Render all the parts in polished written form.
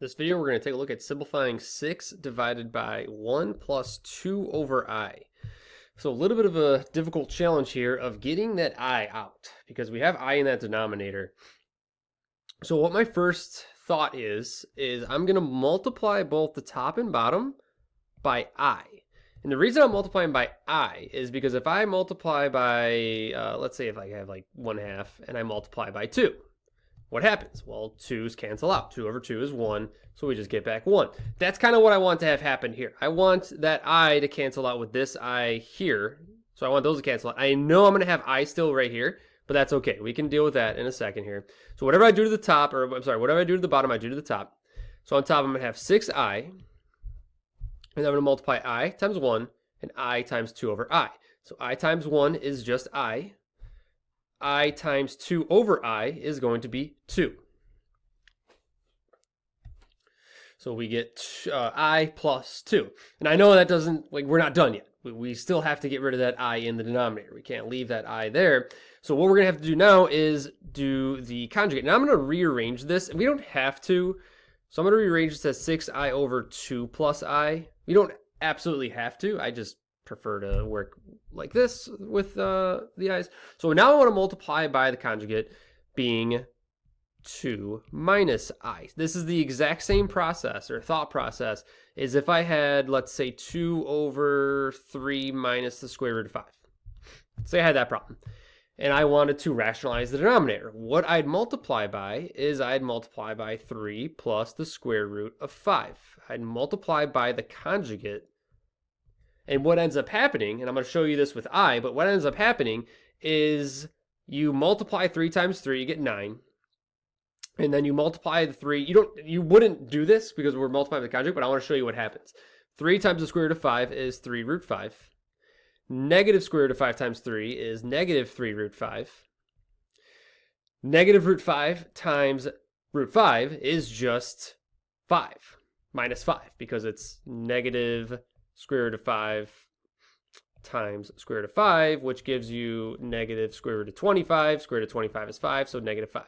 This video, we're going to take a look at simplifying 6 divided by 1 plus 2 over I. So a little bit of a difficult challenge here of getting that I out because we have I in that denominator. So what my first thought is I'm going to multiply both the top and bottom by I. And the reason I'm multiplying by I is because if I multiply by, let's say if I have like 1/2 and I multiply by 2. What happens? Well, 2's cancel out. 2 over 2 is 1, so we just get back 1. That's kind of what I want to have happen here. I want that I to cancel out with this I here. So I want those to cancel out. I know I'm going to have I still right here, but that's okay. We can deal with that in a second here. So whatever I do to the top, or I'm sorry, whatever I do to the bottom, I do to the top. So on top, I'm going to have 6I, and I'm going to multiply I times 1 and I times 2 over I. So I times 1 is just I times 2 over I is going to be 2. So we get I plus 2. And I know that doesn't, like, we're not done yet. We still have to get rid of that I in the denominator. We can't leave that I there. So what we're going to have to do now is do the conjugate. Now I'm going to rearrange this, and we don't have to. So I'm going to rearrange this as 6I over 2 plus I. We don't absolutely have to. I just prefer to work like this with the i's. So now I want to multiply by the conjugate being 2 minus I. This is the exact same process or thought process as if I had, let's say, 2 over 3 minus the square root of 5. Say I had that problem and I wanted to rationalize the denominator. What I'd multiply by is I'd multiply by 3 plus the square root of 5. I'd multiply by the conjugate. And what ends up happening, and I'm going to show you this with I, but what ends up happening is you multiply 3 times 3, you get 9. And then you multiply the 3. You wouldn't do this because we're multiplying the conjugate, but I want to show you what happens. 3 times the square root of 5 is 3 root 5. Negative square root of 5 times 3 is negative 3 root 5. Negative root 5 times root 5 is just 5 minus 5 because it's negative square root of 5 times square root of 5, which gives you negative square root of 25. Square root of 25 is 5, so negative 5.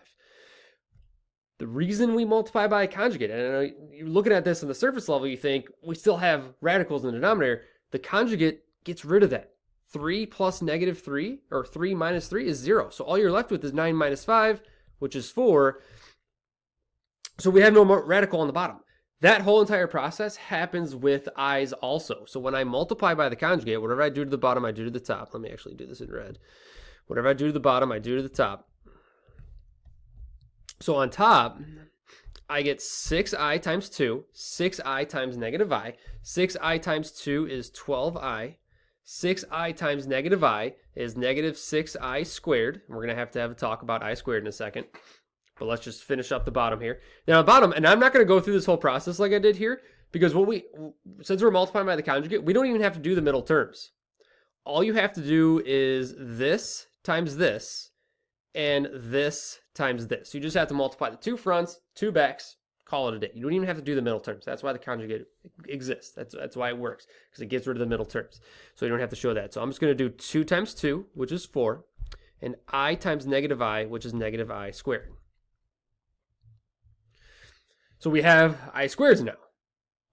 The reason we multiply by a conjugate, and I know you're looking at this on the surface level, you think we still have radicals in the denominator. The conjugate gets rid of that. 3 plus negative 3, or 3 minus 3 is 0. So all you're left with is 9 minus 5, which is 4. So we have no more radical on the bottom. That whole entire process happens with i's also. So when I multiply by the conjugate, whatever I do to the bottom, I do to the top. Let me actually do this in red. Whatever I do to the bottom, I do to the top. So on top, I get 6I times 2, 6I times negative I. 6I times 2 is 12I. 6I times negative I is negative 6I squared. And we're going to have a talk about I squared in a second. But let's just finish up the bottom here. Now, the bottom, and I'm not going to go through this whole process like I did here, because since we're multiplying by the conjugate, we don't even have to do the middle terms. All you have to do is this times this, and this times this. You just have to multiply the 2 fronts, 2 backs, call it a day. You don't even have to do the middle terms. That's why the conjugate exists. That's why it works, because it gets rid of the middle terms. So you don't have to show that. So I'm just going to do 2 times 2, which is 4, and I times negative I, which is negative I squared. So we have I squareds now.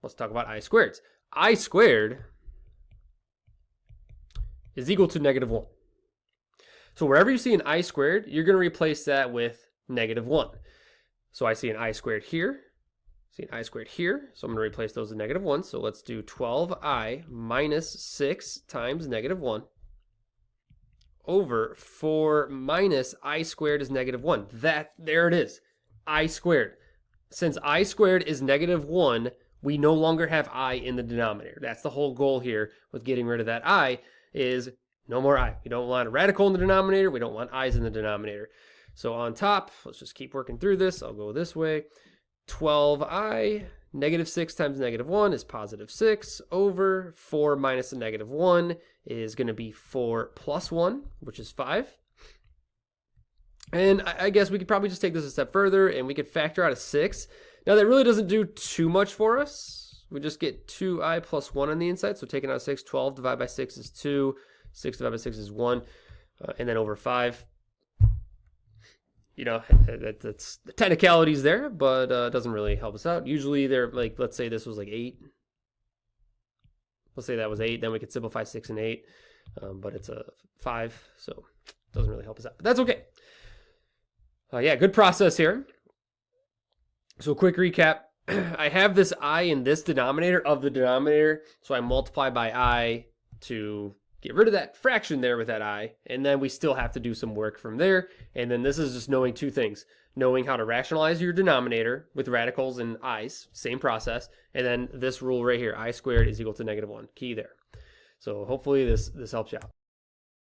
Let's talk about I squareds. I squared is equal to negative 1. So wherever you see an I squared, you're going to replace that with negative 1. So I see an I squared here. See an I squared here. So I'm going to replace those with negative 1. So let's do 12I minus 6 times negative 1 over 4 minus I squared is negative 1. There it is. I squared. Since I squared is negative 1, we no longer have I in the denominator. That's the whole goal here with getting rid of that I is no more I. We don't want a radical in the denominator. We don't want i's in the denominator. So on top, let's just keep working through this. I'll go this way. 12I, negative 6 times negative 1 is positive 6 over 4 minus a negative 1 is going to be 4 plus 1, which is 5. And I guess we could probably just take this a step further and we could factor out a 6. Now that really doesn't do too much for us. We just get 2I plus 1 on the inside. So taking out 6, 12 divided by 6 is 2. 6 divided by 6 is 1. And then over 5. you know, that's the technicalities there, but it doesn't really help us out. Usually they're like, let's say this was like 8. Let's say that was 8, then we could simplify 6 and 8, but it's a 5, so it doesn't really help us out. But that's okay. Yeah, good process here. So quick recap. I have this I in this denominator of the denominator, so I multiply by I to get rid of that fraction there with that I, and then we still have to do some work from there. And then this is just knowing 2 things. Knowing how to rationalize your denominator with radicals and i's, same process, and then this rule right here, I squared is equal to -1. Key there. So hopefully this helps you out.